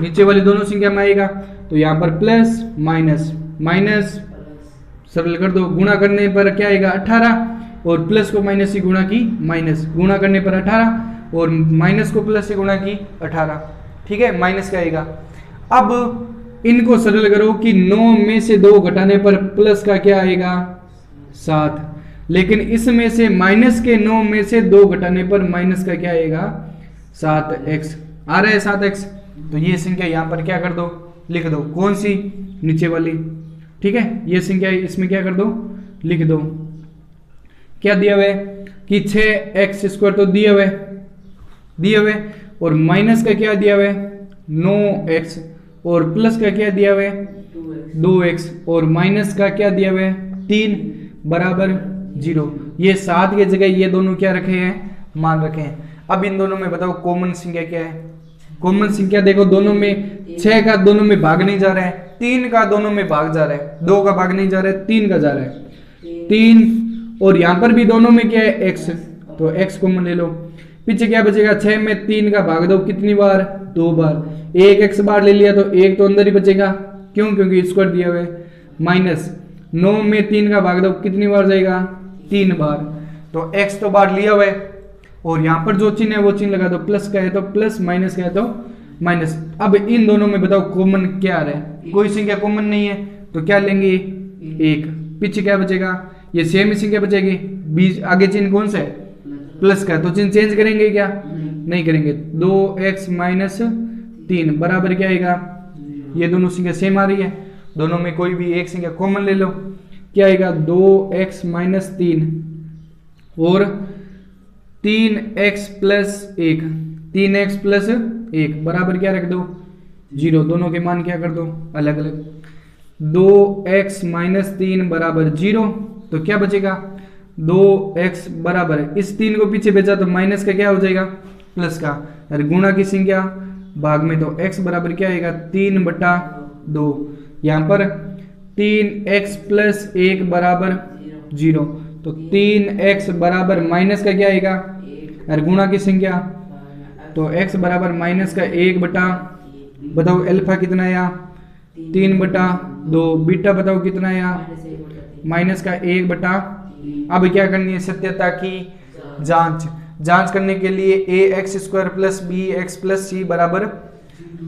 नीचे वाली दोनों संख्या में आएगा। तो यहाँ पर प्लस माइनस, माइनस सरल कर दो। गुणा करने पर क्या आएगा? 18 और प्लस को माइनस से गुणा की माइनस। गुणा करने पर 18 और माइनस को प्लस से गुणा की 18। ठीक है, माइनस का आएगा। अब इनको सरल करो कि 9 में से 2 घटाने पर प्लस का क्या आएगा? 7। लेकिन इसमें से माइनस के 9 में से 2 घटाने पर माइनस का क्या आएगा? 7x आ रहा है, 7x। तो ये संख्या यहाँ पर क्या कर दो? लिख दो। कौन सी? नीचे वाली। ठीक है, ये संख्या इसमें क्या कर दो? लिख दो। क्या दिया हुआ है कि 6x² तो दिया हुआ है, दिया हुआ है। और माइनस का क्या दिया हुआ है? 9x। और प्लस का क्या दिया हुआ है? 2x। और माइनस का क्या दिया हुआ है? 3 बराबर 0। ये 7 की जगह ये दोनों क्या रखे हैं? मान रखे हैं। अब इन दोनों में बताओ कॉमन संख्या क्या है? कॉमन संख्या देखो दोनों में 6 का दोनों में भाग नहीं जा रहा है, 3 का दोनों में भाग जा रहा है, 2 का भाग नहीं जा रहा है, 3 का जा रहा है। 3 और यहाँ पर भी दोनों में क्या है? x। तो x कॉमन ले लो। पीछे क्या बचेगा? 6 में 3 का भाग दो, कितनी बार? 2 बार। एक x बार ले लिया तो एक तो अंदर ही बचेगा, क्यों? क्योंकि स्क्वायर दिया हुआ है। माइनस 9 में 3 का भाग दो, कितनी बार जाएगा? 3 बार। तो x तो बार लिया हुआ है और यहाँ पर जो चिन्ह है वो चिन्ह लगा दो। प्लस का है तो प्लस, माइनस का है तो माइनस। अब इन दोनों में बताओ कॉमन क्या आ रहा है? कोई संख्या कॉमन नहीं है तो क्या लेंगे? 1। पीछे क्या बचेगा? ये सेम ही संख्या बचेगी। बीच आगे चिन्ह कौन सा है? प्लस का। तो चिन्ह चेंज करेंगे क्या? नहीं करेंगे। 2x माइनस 3 बराबर क्या आएगा? ये दोनों संख्या सेम आ रही है, दोनों में कोई भी एक संख्या कॉमन ले लो। क्या आएगा? 2x माइनस 3 और 3x प्लस 1, 3x प्लस 1 बराबर क्या रख दो? 0। दोनों के मान क्या कर दो? अलग अलग। 2x माइनस 3 बराबर 0। तो क्या बचेगा? 2x बराबर, इस 3 को पीछे भेजा तो माइनस का क्या हो जाएगा? प्लस का। और गुणा की संख्या भाग में तो x बराबर क्या आएगा? 3/2। यहाँ पर 3x प्लस 1 बराबर 0। तो 3x बराबर माइनस का क्या आएगा? और गुणा की संख्या तो x बराबर माइनस का 1 बटा, बताओ अल्फा कितना आया? 3/2। बीटा बताओ कितना आया? माइनस का 1/। अब क्या करनी है? सत्यता की जांच। जांच करने के लिए ax² plus bx plus c बराबर,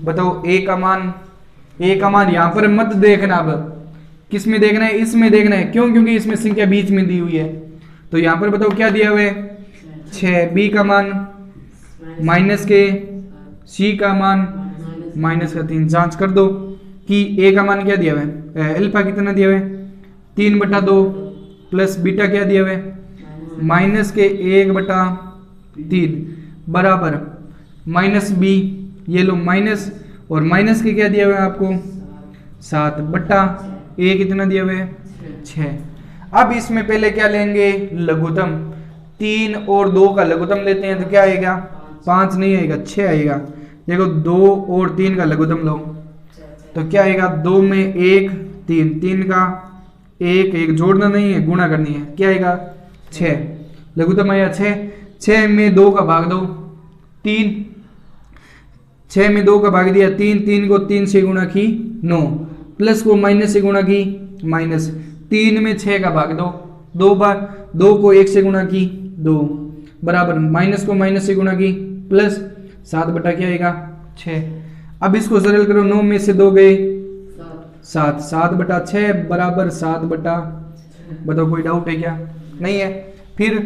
बताओ a का मान, यहाँ पर मत देखना। अब किस में देखना है? इसमें देखना है। क्यों? क्योंकि इसमें संख्या बीच में दी हुई है। तो यहाँ पर बताओ क्या दिया हुआ है? 6। b का मान माइनस के, c का मान माइनस का 3। जांच कर दो कि a का मान क्या दिया हुआ है? अल्फा कितना दिया हुआ है? 3/2 प्लस बीटा क्या दिया हुआ है? माइनस के 1/3 बराबर माइनस b। ये लो माइनस, और माइनस के क्या दिया हुआ है आपको? 7 बटा a कितना दिया हुआ है? 6। अब इसमें पहले क्या लेंगे? लघुत्तम। 3 और 2 का लघुत्तम लेते हैं तो क्या आएगा? 5 नहीं आएगा, 6 आएगा। देखो 2 और 3 का लघुत्तम लो तो क्या आएगा? 2 में 1 3, 3 का 1 जोड़ना नहीं है, गुणा करनी है। क्या आएगा? 6। लघुत्तम आया 6। 6 में 2 का भाग दो, 3। 6 में 2 का भाग दिया 3, 3 को 3 से गुणा की 9, प्लस को माइनस से गुणा की माइनस। 3 में 6 का भाग दो, 2 बार, 2 को 1 से गुणा की 2 बराबर माइनस को माइनस से गुणा की प्लस 7 बटा क्या आएगा 6। अब इसको सरल करो, 9 में से 2 गए 7, 7 बटा 6 बराबर 7 बटा, बताओ कोई डाउट है क्या? नहीं है। फिर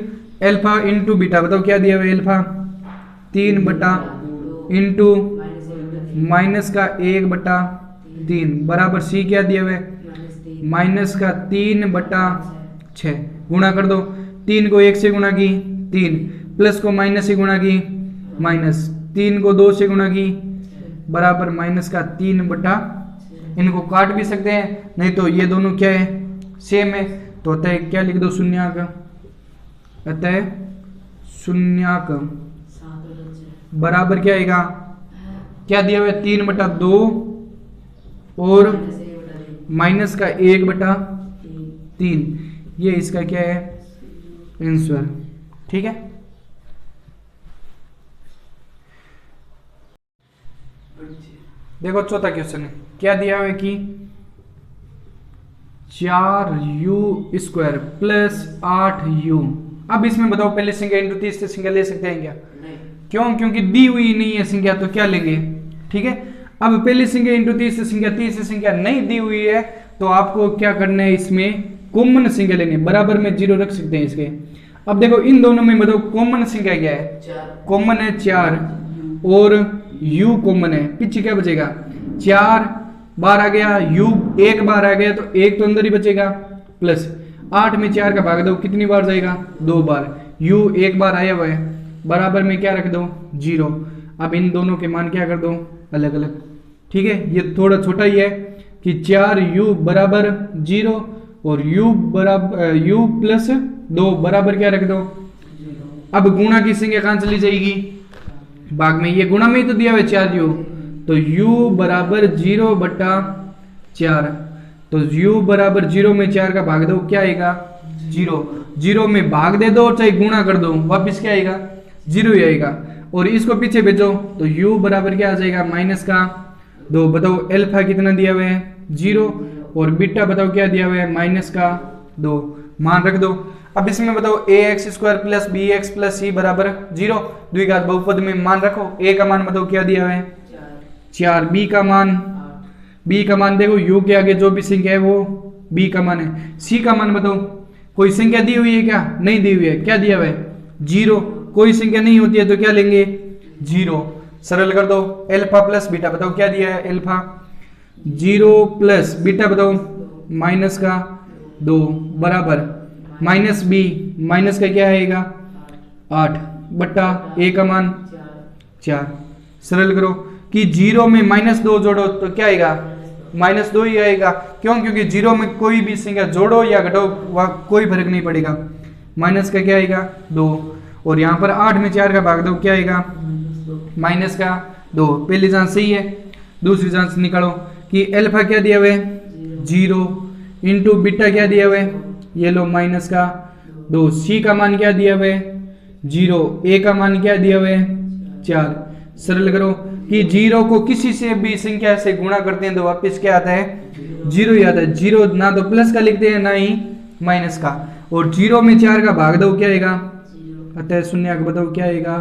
अल्फा इंटू बीटा, बताओ क्या दिया हुआ है अल्फा 3 बटा इंटू माइनस का 1 बटा 3 बराबर सी क्या दिया हुआ है माइनस का 3 बटा 6। गुणा कर दो, 3 को 1 से गुणा की 3, प्लस को माइनस से गुणा की माइनस, 3 को 2 से गुणा की बराबर माइनस का 3 बटा, इनको काट भी सकते हैं, नहीं तो ये दोनों क्या है सेम है, तो अतः क्या लिख दो शून्याक, अतः शून्याक बराबर क्या आएगा, क्या दिया हुआ है 3 बटा 2 और माइनस का 1 बटा 3, ये इसका क्या है आंसर। ठीक है, देखो चौथा क्वेश्चन है, क्या दिया हुआ है कि 4u² प्लस 8u। अब इसमें बताओ पहले संख्या इंटू तीसरी संख्या ले सकते हैं क्या? क्यों? क्योंकि दी हुई नहीं है संख्या, तो क्या लेंगे? ठीक है, अब पहली संख्या इंटू तीसरी संख्या, तीसरी संख्या नहीं दी हुई है तो आपको क्या करना है, इसमें कॉमन संख्या लेनी है, बराबर में 0 रख सकते हैं इसके। अब देखो इन दोनों में बताओ कॉमन संख्या क्या है? कॉमन है 4 और u कॉमन है, पीछे क्या बचेगा 4 बार आ गया, u 1 बार आ गया, तो 1 तो अंदर ही बचेगा, प्लस 8 में 4 का भाग दो, कितनी बार जाएगा 2 बार, u 1 बार आया हुआ है, बराबर में क्या रख दो 0। अब इन दोनों के मान क्या कर दो अलग अलग। ठीक है, ये थोड़ा छोटा ही है कि 4u बराबर 0 और u बराबर u प्लस 2 बराबर क्या रख दो। अब गुणा की संख्या कहां चली जाएगी, भाग में, ये गुणा में ही तो दिया हुआ है 4u, तो u बराबर 0 बटा 4, तो u बराबर 0 में 4 का भाग दो, क्या आएगा 0, 0 में भाग दे दो चाहे गुणा कर दो, वापिस क्या आएगा 0 ही आएगा। और इसको पीछे भेजो तो u बराबर क्या आ जाएगा माइनस का 2। बताओ अल्फा कितना दिया हुआ है 0 और बीटा बताओ क्या दिया हुआ है माइनस का 2, मान रख दो। अब इसमें बताओ ax² plus bx plus c बराबर 0, द्विघात बहुपद में मान रखो। a का मान बताओ क्या दिया हुआ है 4, b का मान देखो u के आगे जो भी संख्या है वो b का मान है। c का मान बताओ, कोई संख्या दी हुई है क्या? नहीं दी हुई है, क्या दिया हुआ है 0, कोई संख्या नहीं होती है तो क्या लेंगे 0। सरल कर दो, अल्फा प्लस बीटा बताओ क्या दिया है अल्फा 0 प्लस बीटा बताओ माइनस का 2 बराबर माइनस b, माइनस का क्या आएगा 8 बट्टा a का मान 4। सरल करो कि 0 में -2 जोड़ो तो क्या आएगा -2 ही आएगा। क्यों? क्योंकि 0 में कोई भी संख्या जोड़ो या घटाओ वह कोई फर्क नहीं पड़ेगा, माइनस का क्या आएगा 2, और यहाँ पर 8 में 4 का भाग दो, क्या आएगा माइनस का 2। पहली जांच सही है, दूसरी जांच निकालो कि अल्फा क्या दिया हुआ है 0 इंटू बीटा क्या दिया हुआ है, ये लो माइनस का 2, सी का मान क्या दिया हुआ है 0, ए का मान क्या दिया हुआ है 4। सरल करो कि 0 को किसी से भी संख्या से गुणा करते हैं तो वापस क्या आता है 0 ही आता है। 0 ना तो प्लस का लिखते हैं ना ही माइनस का, और 0 में 4 का भाग दो क्या आएगा, अतः शून्य का बताओ क्या आएगा,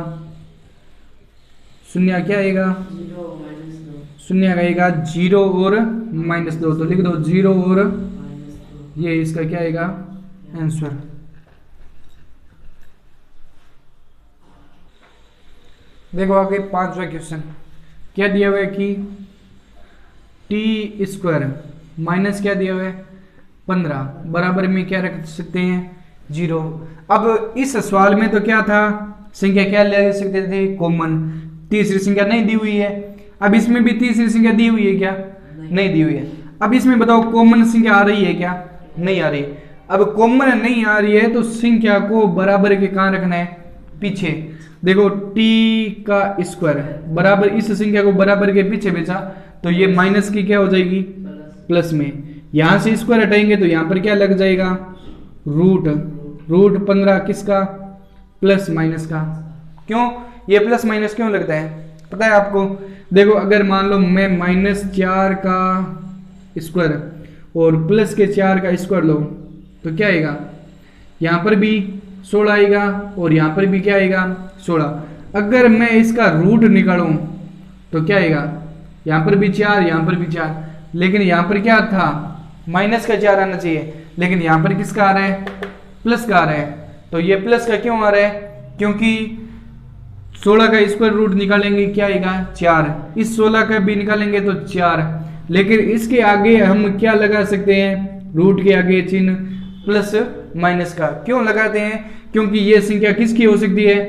शून्य क्या आएगा शून्य का आएगा 0 और -2, तो लिख दो 0 और ये इसका क्या आएगा आंसर। देखो आगे 5वां क्वेश्चन, क्या दिया हुआ है कि t² माइनस क्या दिया हुआ है 15 बराबर में क्या रख सकते हैं 0। अब इस सवाल में तो क्या था, संख्या क्या ले सकते थे कॉमन, तीसरी संख्या नहीं दी हुई है। अब इसमें भी तीसरी संख्या दी हुई है क्या? नहीं दी हुई है। अब इसमें बताओ कॉमन संख्या आ रही है क्या? नहीं आ रही। अब कॉमन नहीं आ रही है तो संख्या को बराबर के कहां रखना है, पीछे। देखो t² बराबर, इस संख्या को बराबर के पीछे भेजा तो ये माइनस की क्या हो जाएगी प्लस में, यहां से स्क्वायर हटाएंगे तो यहां पर क्या लग जाएगा रूट 15 किसका प्लस माइनस का। क्यों ये प्लस माइनस क्यों लगता है पता है आपको? देखो अगर मान लो मैं -4 का स्क्वायर और प्लस के 4 का स्क्वायर लो तो क्या आएगा, यहाँ पर भी 16 आएगा और यहाँ पर भी क्या आएगा 16। अगर मैं इसका रूट निकालूं तो क्या आएगा, यहाँ पर भी 4, यहाँ पर भी 4, लेकिन यहाँ पर क्या था माइनस का 4 आना चाहिए, लेकिन यहाँ पर किसका आ रहा है प्लस का आ रहा है। तो ये प्लस का क्यों आ रहा है, क्योंकि 16 का स्क्वायर रूट निकालेंगे क्या आएगा 4, इस 16 का भी निकालेंगे तो 4, लेकिन इसके आगे हम क्या लगा सकते हैं, रूट के आगे चिन्ह प्लस माइनस का क्यों लगाते हैं, क्योंकि ये संख्या किसकी हो सकती है,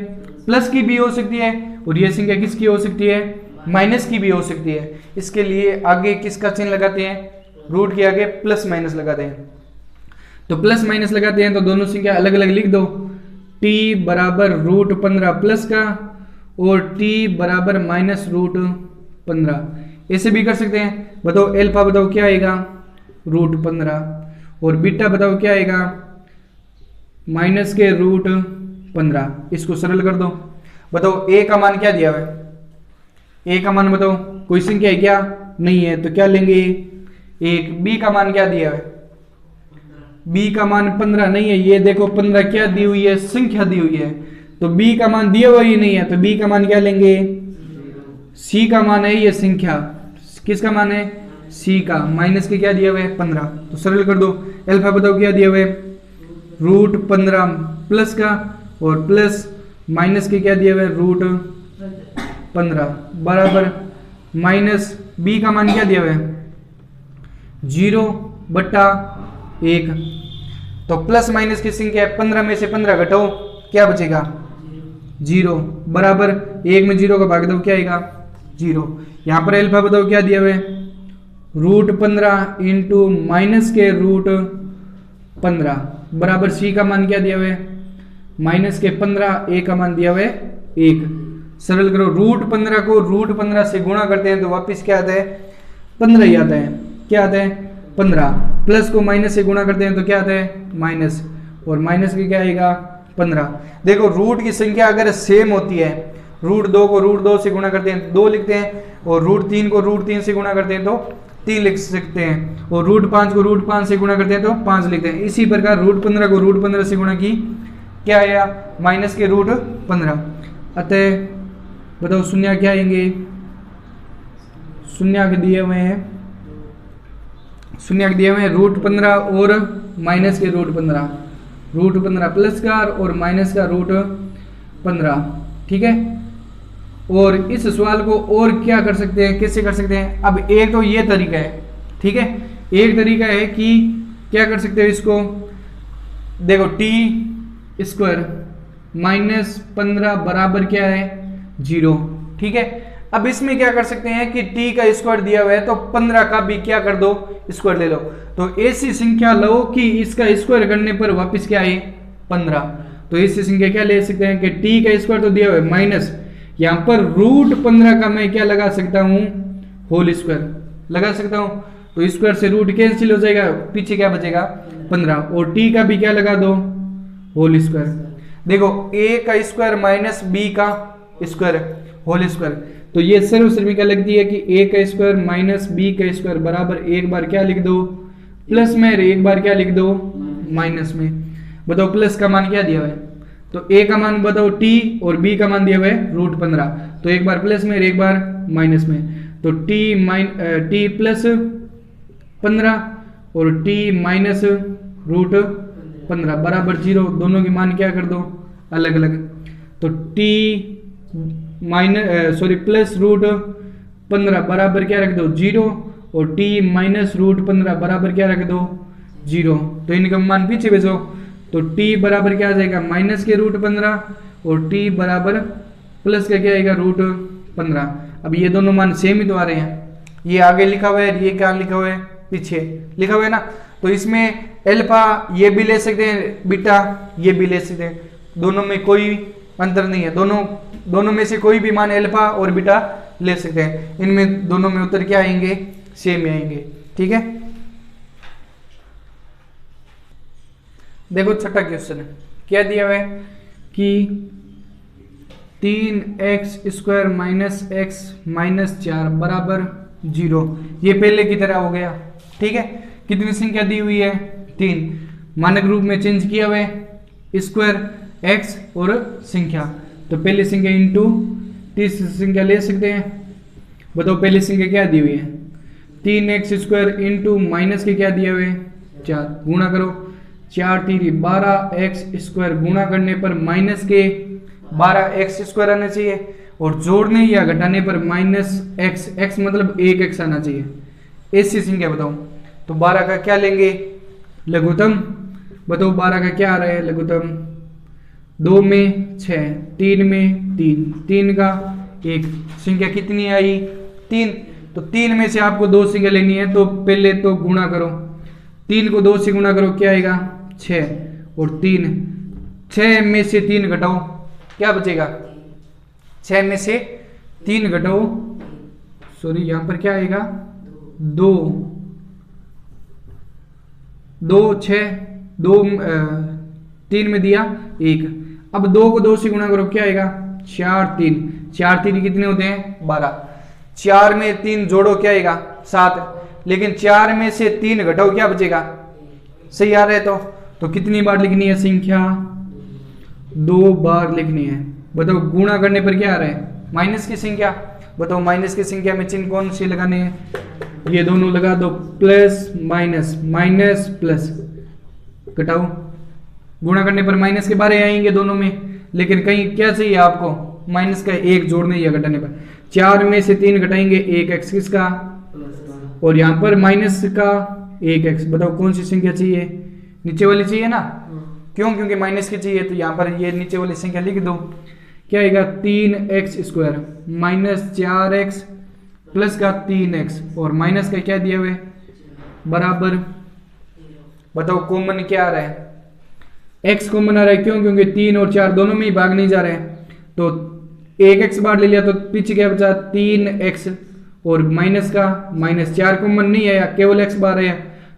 प्लस की भी हो सकती है, और ये संख्या किसकी हो सकती है, माइनस की भी हो सकती है। इसके लिए आगे किसका चिन्ह लगाते हैं, रूट के आगे प्लस माइनस लगाते हैं। तो प्लस माइनस लगाते हैं तो दोनों संख्या अलग अलग लिख दो, t बराबर रूट 15 प्लस का और t बराबर माइनस रूट 15। ऐसे भी कर सकते हैं। बताओ एल्फा बताओ क्या आएगा रूट 15 और बीटा बताओ क्या आएगा माइनस के रूट 15। इसको सरल कर दो। बताओ a का मान क्या दिया हुआ है, a का मान बताओ कोई संख्या है क्या, नहीं है, तो क्या लेंगे 1। b का मान क्या दिया हुआ है, b का मान 15 नहीं है, ये देखो 15 क्या दी हुई है, संख्या दी हुई है, तो b का मान दिया हुआ ही नहीं है, तो b का मान क्या लेंगे, c का मान है ये संख्या, किसका मान है c का, माइनस के क्या दिया हुआ है 15। तो सरल कर दो। अल्फा बताओ क्या दिया हुआ है रूट 15 प्लस का और प्लस माइनस के क्या दिया हुआ है रूट 15 बराबर माइनस b का मान क्या दिया हुआ है 0/1। तो प्लस माइनस की संख्या है, 15 में से 15 घटाओ क्या बचेगा 0 बराबर 1 में 0 का भाग दो क्या आएगा 0। यहाँ पर अल्फा बताओ क्या दिया हुआ है रूट 15 इंटू माइनस के रूट 15 बराबर c का मान क्या दिया हुआ है माइनस के 15, a का मान दिया हुआ है 1। सरल करो, रूट 15 को रूट 15 से गुणा करते हैं तो वापस क्या आता है 15 ही आता है, क्या आता है 15, प्लस को माइनस से गुणा करते हैं तो क्या आता है माइनस, और माइनस के क्या आएगा 15। देखो रूट की संख्या अगर सेम होती है, रूट 2 को रूट 2 से गुणा करते हैं तो 2 लिखते हैं, और रूट 3 को रूट 3 से गुणा करते हैं तो 3 लिख सकते हैं, और रूट 5 को रूट 5 से गुणा करते हैं तो 5 लिखते हैं। इसी प्रकार रूट 15 को रूट 15 से गुणा की क्या आया माइनस के रूट 15। अतः बताओ शून्य क्या आएंगे, शून्य के दिए हुए हैं, शून्य के दिए हुए हैं रूट 15 और माइनस के रूट 15, रूट 15 प्लस का और माइनस का रूट 15, ठीक है। और इस सवाल को और क्या कर सकते हैं, कैसे कर सकते हैं, अब एक तो ये तरीका है, ठीक है, एक तरीका है कि क्या कर सकते हो इसको, देखो टी स्क्वायर माइनस 15 बराबर क्या है 0, ठीक है। अब इसमें क्या कर सकते हैं कि t का स्क्वायर दिया हुआ है तो 15 का भी क्या कर दो स्क्वायर ले लो, तो ऐसी संख्या लो कि इसका स्क्वायर करने पर वापस क्या आए 15। तो ऐसी संख्या क्या ले सकते हैं कि t का स्क्वायर तो दिया हुआ है माइनस, यहाँ पर रूट 15 का मैं क्या लगा सकता हूँ होल स्क्वायर लगा सकता हूँ, तो स्क्वायर से रूट कैंसिल हो जाएगा, पीछे क्या बचेगा 15, और t का भी क्या लगा दो होल स्क्वायर। देखो a का स्क्वायर माइनस b का स्क्वायर होल स्क्वायर, तो ये सर्वसर्मिका लगती है कि a का स्क्वायर माइनस b का स्क्वायर बराबर एक बार क्या लिख दो प्लस में और एक बार क्या लिख दो माइनस में। बताओ प्लस का मान क्या दिया हुआ है, तो a का मान बताओ t और b का मान दिया हुआ है रूट 15, तो एक बार प्लस में और एक बार माइनस में, तो t प्लस 15 और t माइनस रूट 15 बराबर 0, दोनों के मान क्या कर दो अलग अलग, तो t प्लस रूट 15 बराबर क्या रख दो 0 और t माइनस रूट 15 बराबर क्या रख दो 0, तो इनका मान पीछे भेजो, तो t बराबर क्या आ जाएगा माइनस के रूट 15 और t बराबर प्लस का क्या आएगा रूट 15। अब ये दोनों मान सेम ही तो आ रहे हैं, ये आगे लिखा हुआ है, ये क्या लिखा हुआ है पीछे लिखा हुआ है ना, तो इसमें अल्फा ये भी ले सकते हैं, बीटा ये भी ले सकते हैं, दोनों में कोई अंतर नहीं है, दोनों में से कोई भी मान अल्फा और बीटा ले सकते हैं, इनमें दोनों में उत्तर क्या आएंगे सेम आएंगे, ठीक है। देखो छठा क्वेश्चन क्या दिया हुआ है कि 3x square minus x minus 4 बराबर 0, ये पहले की तरह हो गया, ठीक है। कितनी संख्या दी हुई है 3, मानक रूप में चेंज किया हुआ है, स्क्वायर एक्स और संख्या, तो पहली संख्या इंटू तीसरी संख्या ले सकते हैं। बताओ पहली संख्या क्या दी हुई है 3x स्क्वायर इंटू माइनस के क्या दिए हुए 4, गुणा करो 4 3 12x स्क्वायर, गुणा करने पर माइनस के 12x स्क्वायर आना चाहिए और जोड़ने या घटाने पर माइनस एक्स, एक्स मतलब 1x आना चाहिए। ऐसी संख्या बताओ, तो 12 का क्या लेंगे लघुत्तम, बताओ 12 का क्या आ रहा है लघुत्तम, 2 में 6, 3 में 3, 3 का 1, संख्या कितनी आई 3। तो 3 में से आपको 2 संख्या लेनी है, तो पहले तो गुणा करो, 3 को 2 से गुणा करो क्या आएगा 6 और 3, 6 में से 3 घटाओ क्या बचेगा, 6 में से 3 घटाओ, सॉरी यहां पर क्या आएगा 2, 2 6 2 3 में दिया 1, अब 2 को 2 से गुणा करो क्या आएगा 4 3, 4 3 कितने होते हैं 12, 4 में 3 जोड़ो क्या आएगा 7, लेकिन 4 में से 3 घटाओ क्या बचेगा, सही आ रहा है तो कितनी बार लिखनी है संख्या 2 बार लिखनी है। बताओ गुणा करने पर क्या आ रहा है माइनस की संख्या, बताओ माइनस की संख्या में चिन्ह कौन से लगाने हैं, ये दोनों लगा दो, प्लस माइनस, माइनस प्लस, घटाओ, गुणा करने पर माइनस के बारे आएंगे दोनों में, लेकिन कहीं क्या चाहिए आपको माइनस का 1 जोड़ने या घटाने पर, 4 में से 3 घटाएंगे 1x किसका, और यहाँ पर माइनस का 1x, बताओ कौन सी संख्या चाहिए, नीचे वाली चाहिए ना, क्यों, क्योंकि माइनस की चाहिए, तो यहाँ पर ये नीचे वाली संख्या लिख दो, क्या आएगा 3x square minus 4x plus का 3x और माइनस का क्या दिया हुए बराबर, बताओ कॉमन क्या आ रहा है x कॉमन आ रहा है, क्यों, क्योंकि 3 और 4 दोनों में ही भाग नहीं जा रहे हैं, तो 1x बार ले लिया तो पीछे क्या बचा 3x और माइनस का माइनस, 4 कॉमन नहीं है केवल x बार है,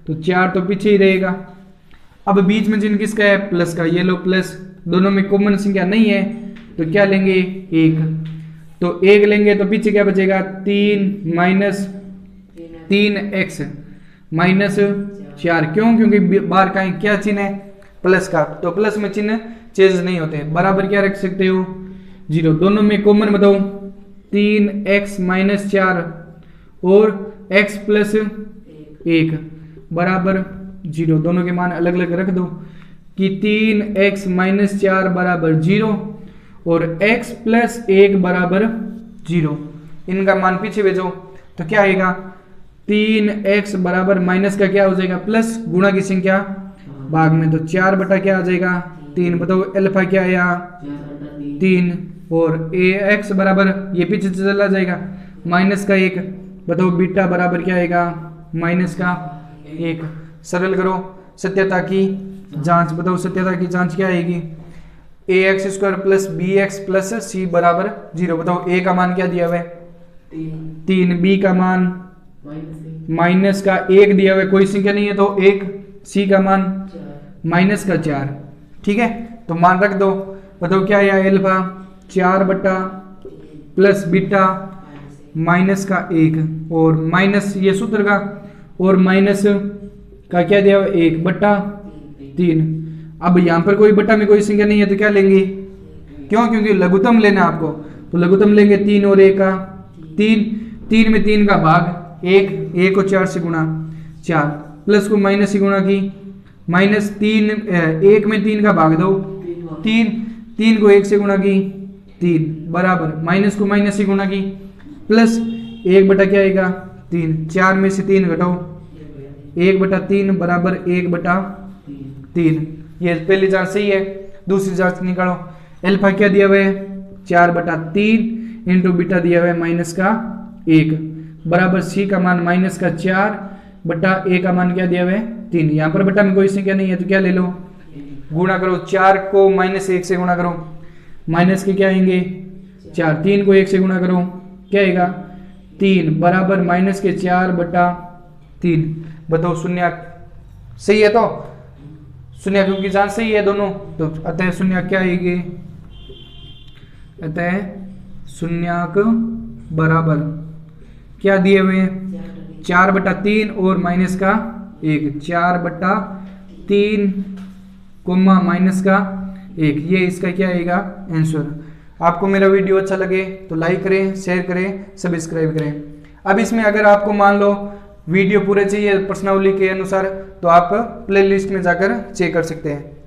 तो 4 तो पीछे ही रहेगा। अब बीच में चिन्ह किसका है प्लस का, ये लो प्लस, दोनों में कॉमन संख्या नहीं है तो क्या लेंगे 1, तो 1 लेंगे तो पीछे क्या बचेगा 3 माइनस 3x माइनस 4, क्यों, क्योंकि बार का क्या चिन्ह है प्लस का, तो प्लस में चिन्ह चेंज नहीं होते, बराबर क्या रख सकते हो 0, दोनों में कॉमन बताओ 3x माइनस 4 और x प्लस 1 बराबर 0, दोनों के मान अलग अलग रख दो कि 3x माइनस 4 बराबर 0 और x प्लस 1 बराबर 0, इनका मान पीछे भेजो तो क्या आएगा 3x बराबर माइनस का क्या हो जाएगा प्लस, गुणा की संख्या भाग में, तो 4 बटा क्या आ जाएगा 3, बताओ अल्फा क्या आया 3 और ax बराबर ये पीछे चला जाएगा माइनस का 1, बताओ बीटा बराबर क्या आएगा माइनस का 1, सरल करो सत्यता की जांच, बताओ सत्यता की जांच क्या आएगी ax square plus bx plus c बराबर 0, बताओ a का मान क्या दिया हुआ है 3, b का मान माइनस का 1 दिया हुआ है, कोई संख्या नहीं है तो 1, c का मान माइनस का 4, ठीक है, तो मान रख दो, बताओ क्या आया अल्फा 4 बटा प्लस बीटा माइनस का 1 और माइनस ये सूत्र का और माइनस का क्या दिया हुआ 1 बटा 3, अब यहाँ पर कोई बटा में कोई संख्या नहीं है तो क्या लेंगे, क्यों, क्योंकि लघुत्तम लेना आपको, तो लघुत्तम लेंगे 3 और 1 का 3 में 3 का भाग 1 को 4 से गुणा 4 प्लस को माइनस से गुणा की माइनस 3 1 में 3 का भाग दो 3 को 1 से गुणा की 3 बराबर माइनस को माइनस से गुणा की प्लस 1 बटा क्या आएगा 3, 4 में से 3 घटाओ 1 बटा 3 बराबर 1 बटा 3, ये पहली जांच सही है, दूसरी जांच निकालो, अल्फा क्या दिया हुआ है 4 बटा 3 इंटू बीटा दिया हुआ है माइनस का 1 बराबर सी का मान माइनस का 4 बटा ए का मान क्या दिया हुआ है 3, यहाँ पर बटा में कोई संख्या नहीं है तो क्या ले लो गुणा करो, 4 को माइनस 1 से गुणा करो, माइनस के क्या आएंगे 4, 3 को 1 से गुणा करो क्या आएगा 3 बराबर माइनस के 4 बटा 3, बताओ शून्य सही है, तो शून्य क्योंकि जांच सही है दोनों, तो अतः शून्य क्या आएगी, अतः शून्यक बराबर क्या दिए हुए हैं 4 बटा 3 और माइनस का 1, 4 बटा 3 कोमा माइनस का 1, ये इसका क्या आएगा आंसर। आपको मेरा वीडियो अच्छा लगे तो लाइक करें, शेयर करें, सब्सक्राइब करें। अब इसमें अगर आपको मान लो वीडियो पूरे चाहिए प्रश्नावली के अनुसार तो आप प्लेलिस्ट में जाकर चेक कर सकते हैं।